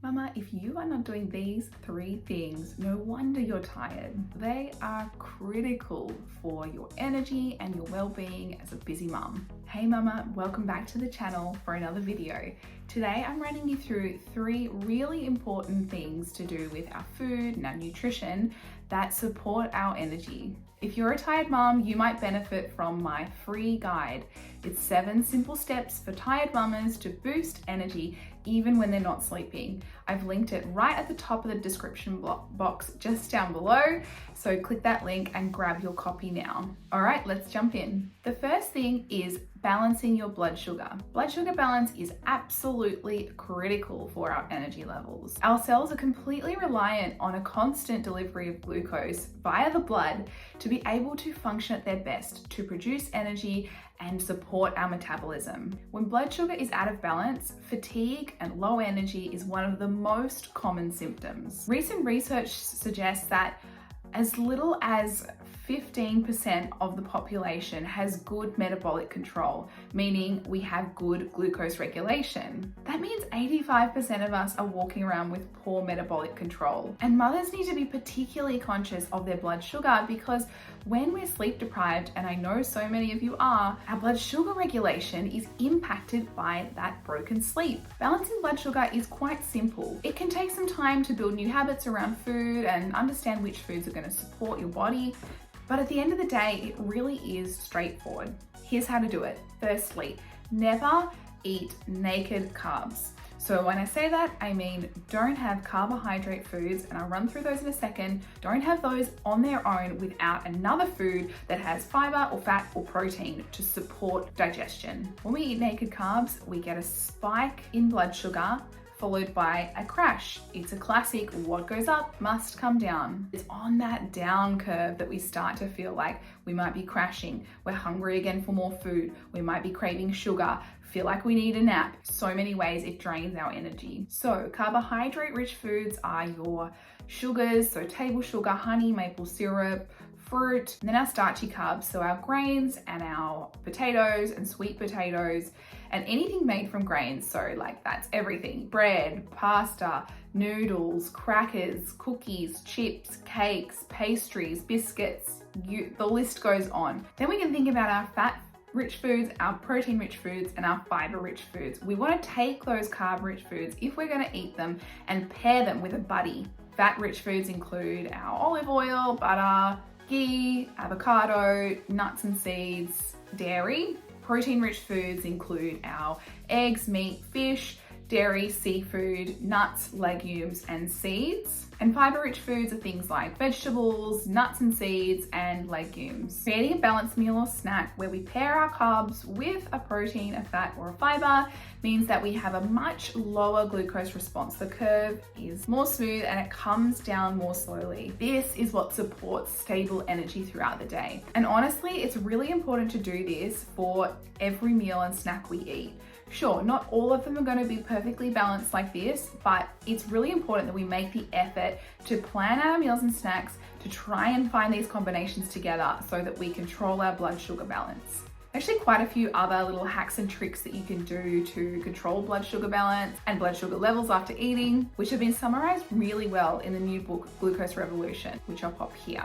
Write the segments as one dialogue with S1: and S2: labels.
S1: Mama, if you are not doing these 3 things, no wonder you're tired. They are critical for your energy and your well-being as a busy mum. Hey Mama, welcome back to the channel for another video. Today I'm running you through 3 really important things to do with our food and our nutrition that support our energy. If you're a tired mom, you might benefit from my free guide. It's 7 simple steps for tired mamas to boost energy even when they're not sleeping. I've linked it right at the top of the description box just down below, so click that link and grab your copy now. All right, let's jump in. The first thing is balancing your blood sugar. Blood sugar balance is absolutely critical for our energy levels. Our cells are completely reliant on a constant delivery of glucose via the blood to be able to function at their best, to produce energy and support our metabolism. When blood sugar is out of balance, fatigue and low energy is one of the most common symptoms. Recent research suggests that as little as 15% of the population has good metabolic control, meaning we have good glucose regulation. That means 85% of us are walking around with poor metabolic control. And mothers need to be particularly conscious of their blood sugar because when we're sleep deprived, and I know so many of you are, our blood sugar regulation is impacted by that broken sleep. Balancing blood sugar is quite simple. It can take some time to build new habits around food and understand which foods are going to support your body. But at the end of the day, it really is straightforward. Here's how to do it. Firstly, never eat naked carbs. So when I say that, I mean don't have carbohydrate foods, and I'll run through those in a second. Don't have those on their own without another food that has fiber or fat or protein to support digestion. When we eat naked carbs, we get a spike in blood sugar, followed by a crash. It's a classic, what goes up must come down. It's on that down curve that we start to feel like we might be crashing. We're hungry again for more food. We might be craving sugar, feel like we need a nap. So many ways it drains our energy. So carbohydrate-rich foods are your sugars, so table sugar, honey, maple syrup, fruit, and then our starchy carbs, so our grains and our potatoes and sweet potatoes and anything made from grains. So like that's everything: bread, pasta, noodles, crackers, cookies, chips, cakes, pastries, biscuits, the list goes on. Then we can think about our fat-rich foods, our protein-rich foods, and our fiber-rich foods. We want to take those carb-rich foods, if we're going to eat them, and pair them with a buddy. Fat-rich foods include our olive oil, butter, ghee, avocado, nuts and seeds, dairy. Protein-rich foods include our eggs, meat, fish, dairy, seafood, nuts, legumes, and seeds. And fiber-rich foods are things like vegetables, nuts and seeds, and legumes. Creating a balanced meal or snack where we pair our carbs with a protein, a fat, or a fiber means that we have a much lower glucose response. The curve is more smooth and it comes down more slowly. This is what supports stable energy throughout the day. And honestly, it's really important to do this for every meal and snack we eat. Sure, not all of them are going to be perfectly balanced like this, but it's really important that we make the effort to plan our meals and snacks to try and find these combinations together so that we control our blood sugar balance. Actually, quite a few other little hacks and tricks that you can do to control blood sugar balance and blood sugar levels after eating, which have been summarized really well in the new book, Glucose Revolution, which I'll pop here.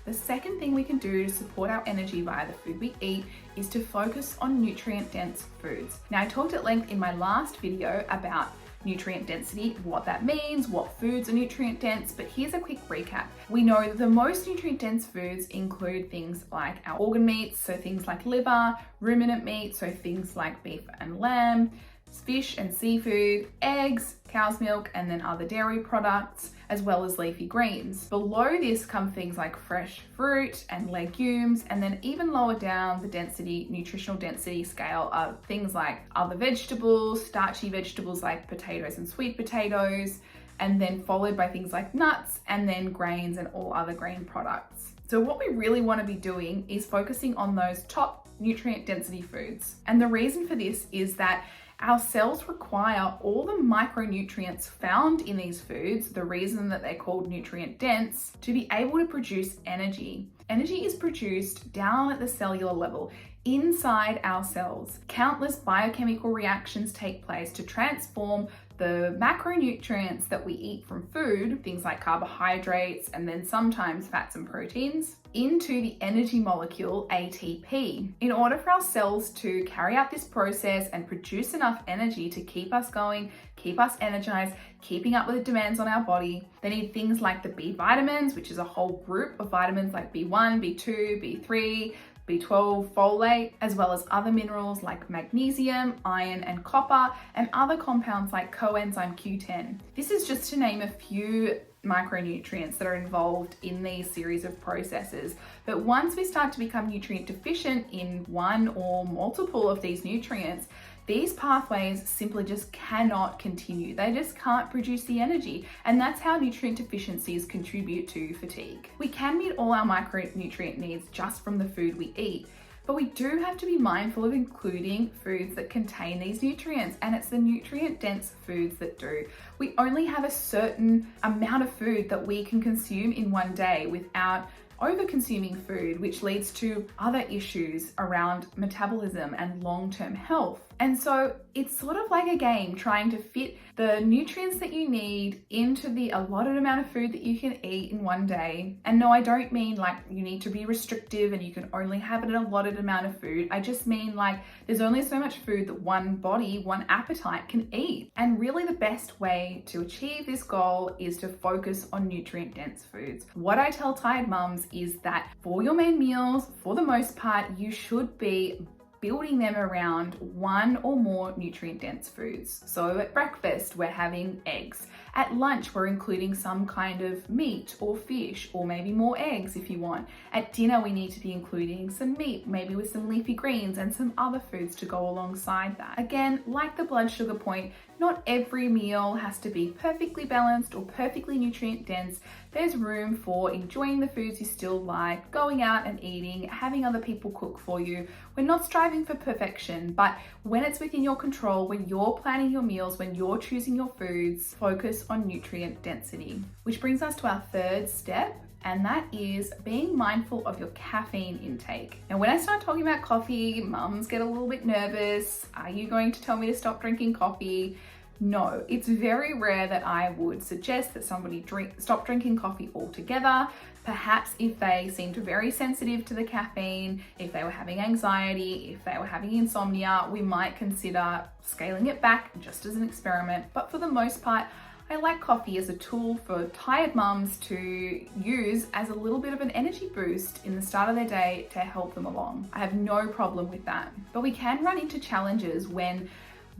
S1: The second thing we can do to support our energy via the food we eat is to focus on nutrient-dense foods. Now, I talked at length in my last video about nutrient density, what that means, what foods are nutrient dense, but here's a quick recap. We know that the most nutrient dense foods include things like our organ meats, so things like liver, ruminant meat, so things like beef and lamb, fish and seafood, eggs, cow's milk, and then other dairy products, as well as leafy greens. Below this come things like fresh fruit and legumes, and then even lower down the nutritional density scale are things like other vegetables, starchy vegetables like potatoes and sweet potatoes, and then followed by things like nuts, and then grains and all other grain products. So what we really want to be doing is focusing on those top nutrient density foods. And the reason for this is that our cells require all the micronutrients found in these foods, the reason that they're called nutrient dense, to be able to produce energy. Energy is produced down at the cellular level, inside our cells. Countless biochemical reactions take place to transform the macronutrients that we eat from food, things like carbohydrates and then sometimes fats and proteins, into the energy molecule ATP. In order for our cells to carry out this process and produce enough energy to keep us going, keep us energized, keeping up with the demands on our body, they need things like the B vitamins, which is a whole group of vitamins like B1, B2, B3, B12, folate, as well as other minerals like magnesium, iron, and copper, and other compounds like coenzyme Q10. This is just to name a few micronutrients that are involved in these series of processes. But once we start to become nutrient deficient in one or multiple of these nutrients, these pathways simply just cannot continue. They just can't produce the energy. And that's how nutrient deficiencies contribute to fatigue. We can meet all our micronutrient needs just from the food we eat, but we do have to be mindful of including foods that contain these nutrients, and it's the nutrient dense foods that do. We only have a certain amount of food that we can consume in one day without over-consuming food, which leads to other issues around metabolism and long-term health. And so it's sort of like a game trying to fit the nutrients that you need into the allotted amount of food that you can eat in one day. And no, I don't mean like you need to be restrictive and you can only have an allotted amount of food. I just mean like there's only so much food that one body, one appetite can eat. And really the best way to achieve this goal is to focus on nutrient dense foods. What I tell tired mums is that for your main meals, for the most part, you should be building them around one or more nutrient dense foods. So at breakfast, we're having eggs. At lunch, we're including some kind of meat or fish, or maybe more eggs if you want. At dinner, we need to be including some meat, maybe with some leafy greens and some other foods to go alongside that. Again, like the blood sugar point, not every meal has to be perfectly balanced or perfectly nutrient dense. There's room for enjoying the foods you still like, going out and eating, having other people cook for you. We're not striving for perfection, but when it's within your control, when you're planning your meals, when you're choosing your foods, focus on nutrient density. Which brings us to our third step, and that is being mindful of your caffeine intake. Now, when I start talking about coffee, mums get a little bit nervous. Are you going to tell me to stop drinking coffee? No, it's very rare that I would suggest that somebody stop drinking coffee altogether. Perhaps if they seemed very sensitive to the caffeine, if they were having anxiety, if they were having insomnia, we might consider scaling it back just as an experiment. But for the most part, I like coffee as a tool for tired mums to use as a little bit of an energy boost in the start of their day to help them along. I have no problem with that. But we can run into challenges when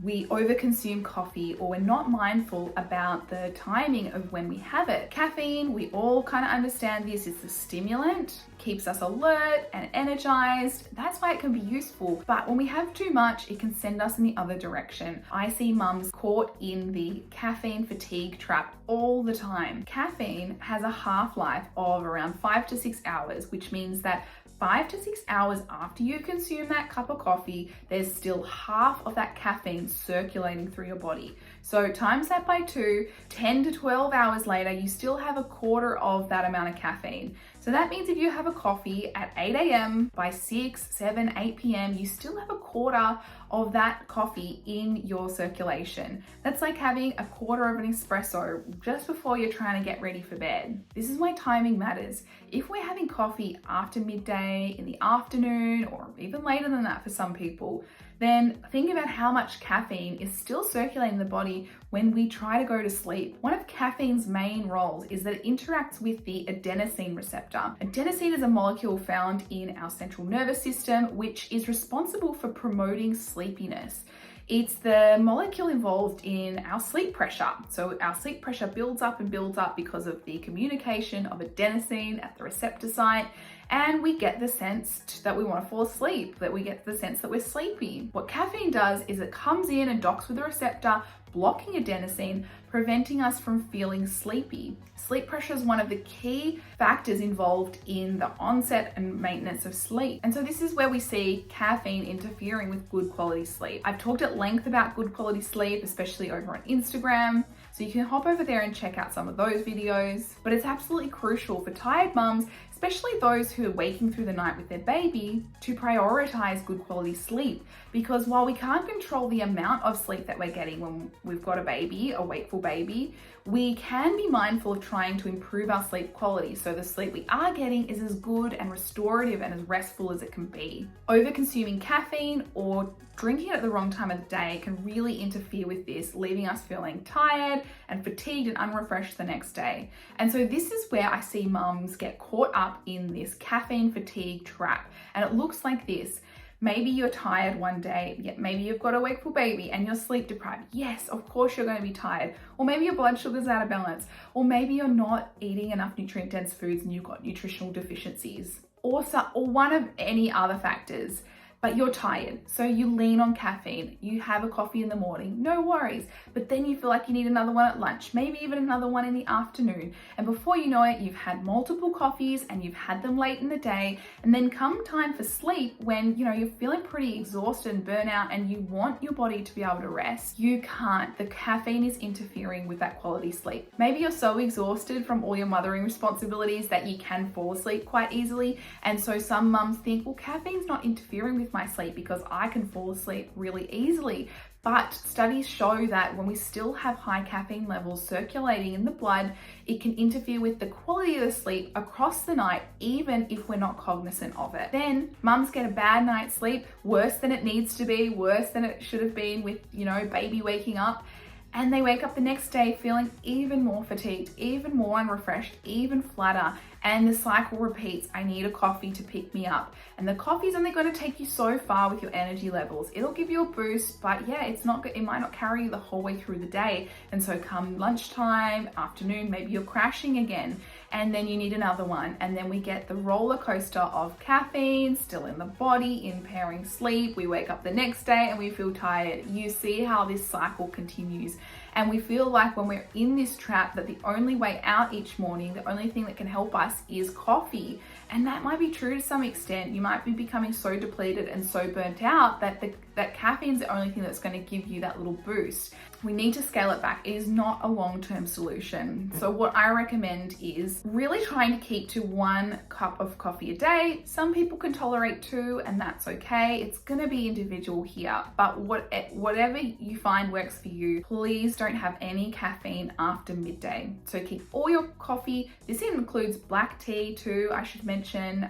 S1: we overconsume coffee or we're not mindful about the timing of when we have it. Caffeine, we all kind of understand this is the stimulant, keeps us alert and energized. That's why it can be useful. But when we have too much, it can send us in the other direction. I see mums caught in the caffeine fatigue trap all the time. Caffeine has a half-life of around 5 to 6 hours, which means that 5 to 6 hours after you consume that cup of coffee, there's still half of that caffeine circulating through your body. So times that by 2, 10 to 12 hours later, you still have a quarter of that amount of caffeine. So that means if you have a coffee at 8 a.m., by 6, 7, 8 p.m., you still have a quarter of that coffee in your circulation. That's like having a quarter of an espresso just before you're trying to get ready for bed. This is why timing matters. If we're having coffee after midday, in the afternoon, or even later than that for some people, then think about how much caffeine is still circulating in the body when we try to go to sleep. One of caffeine's main roles is that it interacts with the adenosine receptor. Adenosine is a molecule found in our central nervous system, which is responsible for promoting sleepiness. It's the molecule involved in our sleep pressure. So our sleep pressure builds up and builds up because of the communication of adenosine at the receptor site. And we get the sense that we want to fall asleep, that we get the sense that we're sleepy. What caffeine does is it comes in and docks with the receptor, blocking adenosine, preventing us from feeling sleepy. Sleep pressure is one of the key factors involved in the onset and maintenance of sleep. And so this is where we see caffeine interfering with good quality sleep. I've talked at length about good quality sleep, especially over on Instagram. So you can hop over there and check out some of those videos. But it's absolutely crucial for tired mums, especially those who are waking through the night with their baby, to prioritize good quality sleep. Because while we can't control the amount of sleep that we're getting when we've got a baby, a wakeful baby, we can be mindful of trying to improve our sleep quality so the sleep we are getting is as good and restorative and as restful as it can be. Over consuming caffeine or drinking it at the wrong time of the day can really interfere with this, leaving us feeling tired and fatigued and unrefreshed the next day. And so this is where I see mums get caught up in this caffeine fatigue trap. And it looks like this. Maybe you're tired one day, yet maybe you've got a wakeful baby and you're sleep deprived. Yes, of course you're going to be tired. Or maybe your blood sugar's out of balance. Or maybe you're not eating enough nutrient-dense foods and you've got nutritional deficiencies. Or one of any other factors. But you're tired, so you lean on caffeine. You have a coffee in the morning, no worries. But then you feel like you need another one at lunch, maybe even another one in the afternoon. And before you know it, you've had multiple coffees and you've had them late in the day. And then come time for sleep, when you're feeling pretty exhausted and burnout and you want your body to be able to rest, you can't. The caffeine is interfering with that quality sleep. Maybe you're so exhausted from all your mothering responsibilities that you can fall asleep quite easily. And so some mums think, well, caffeine's not interfering with my sleep because I can fall asleep really easily. But studies show that when we still have high caffeine levels circulating in the blood, it can interfere with the quality of the sleep across the night, even if we're not cognizant of it. Then mums get a bad night's sleep, worse than it needs to be, worse than it should have been with, baby waking up. And they wake up the next day feeling even more fatigued, even more unrefreshed, even flatter. And the cycle repeats. I need a coffee to pick me up. And the coffee's only going to take you so far with your energy levels. It'll give you a boost, but yeah, it might not carry you the whole way through the day. And so come lunchtime, afternoon, maybe you're crashing again. And then you need another one. And then we get the roller coaster of caffeine still in the body, impairing sleep. We wake up the next day and we feel tired. You see how this cycle continues. And we feel like when we're in this trap that the only way out each morning, the only thing that can help us is coffee. And that might be true to some extent. You might be becoming so depleted and so burnt out that that caffeine is the only thing that's going to give you that little boost. We need to scale it back. It is not a long-term solution. So what I recommend is really trying to keep to 1 cup of coffee a day. Some people can tolerate 2, and that's okay. It's going to be individual here, but whatever you find works for you, please don't have any caffeine after midday. So keep all your coffee. This includes black tea too, I should mention.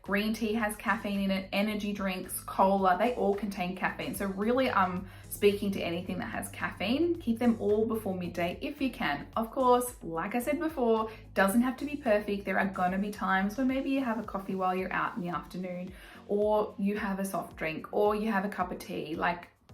S1: Green tea has caffeine in it, energy drinks, cola, they all contain caffeine. So really, speaking to anything that has caffeine, keep them all before midday if you can. Of course, like I said before, doesn't have to be perfect. There are gonna be times when maybe you have a coffee while you're out in the afternoon, or you have a soft drink, or you have a cup of tea.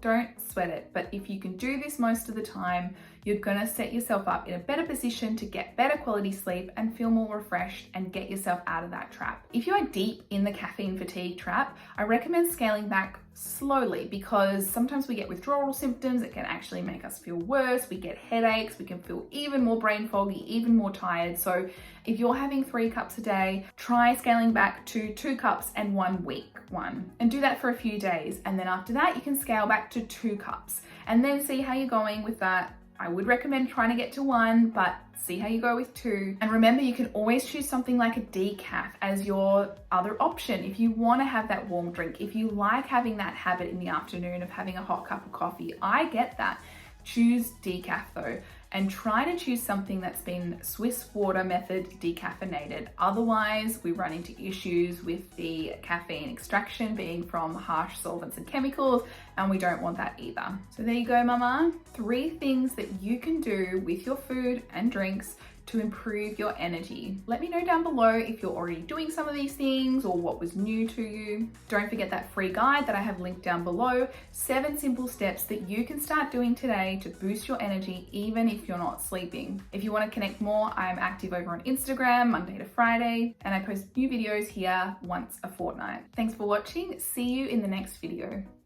S1: Don't sweat it. But if you can do this most of the time, you're gonna set yourself up in a better position to get better quality sleep and feel more refreshed and get yourself out of that trap. If you are deep in the caffeine fatigue trap, I recommend scaling back slowly, because sometimes we get withdrawal symptoms. It can actually make us feel worse. We get headaches. We can feel even more brain foggy, even more tired. So if you're having 3 cups a day, try scaling back to 2 cups and 1 week one, and do that for a few days. And then after that, you can scale back to 2 cups and then see how you're going with that. I would recommend trying to get to 1, but see how you go with 2. And remember, you can always choose something like a decaf as your other option if you want to have that warm drink. If you like having that habit in the afternoon of having a hot cup of coffee, I get that. Choose decaf though, and try to choose something that's been Swiss water method decaffeinated. Otherwise, we run into issues with the caffeine extraction being from harsh solvents and chemicals, and we don't want that either. So there you go, mama. 3 things that you can do with your food and drinks to improve your energy. Let me know down below if you're already doing some of these things or what was new to you. Don't forget that free guide that I have linked down below. 7 simple steps that you can start doing today to boost your energy even if you're not sleeping. If you want to connect more, I'm active over on Instagram Monday to Friday, and I post new videos here once a fortnight. Thanks for watching. See you in the next video.